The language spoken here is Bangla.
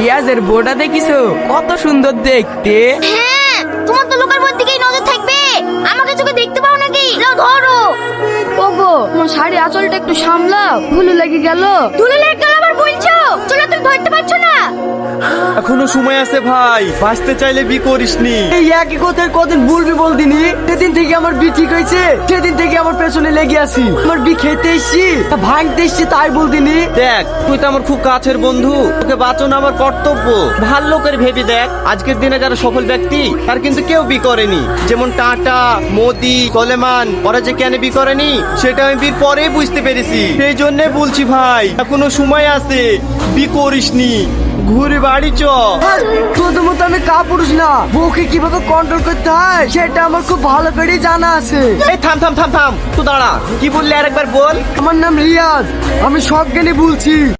রিয়াজের বউটা দেখিছো কত সুন্দর দেখতে। হ্যাঁ, তোমার তো লোকের মধ্যে দিকেই নজর থাকবে, আমাকে চোখে দেখতে পাও নাকি? যাও ধরো। ওগো তোমার শাড়ি আঁচলটা একটু সামলাও, ধুলো লেগে গেল। তুলে লেগ গেল আবার বলছো? চলো, তুমি ধরতে পারছো না? এখনো সময় আছে ভাই, বাঁচতে চাইলে বি করিসনি। এই একই কথার কদিন বলবি বলদিনি, সেদিন থেকে আমার বি ঠিক হয়েছে, সেদিন থেকে আমার পেছনে লেগে আছি। আমার বি খেতে এসছি ভাঙতে এসছি তাই বলদিনি। দেখ তুই তো আমার খুব কাছের বন্ধু, তোকে বাঁচানো আমার কর্তব্য। ভাল লোকের ভেবে দেখ, আজকের দিনে যারা সফল ব্যক্তি তার কিন্তু কেউ বি করেনি। যেমন টাটা, মোদি, সলেমান, ওরা যে কেন বি করেনি সেটা আমি বির পরেই বুঝতে পেরেছি। সেই জন্য বলছি ভাই, এখনো সময় আছে, বি করিসনি, ঘুরে বাড়ি চ। আর তোদের মতো আমি কাপুরুষ না, বউকে কিভাবে কন্ট্রোল করতে হয় সেটা আমার খুব ভালো করে জানা আছে। এই থাম থাম থাম থাম, তুই দাঁড়া, কি বললি আরেকবার বল। আমার নাম রিয়াজ, আমি সব জ্ঞানী বলছি।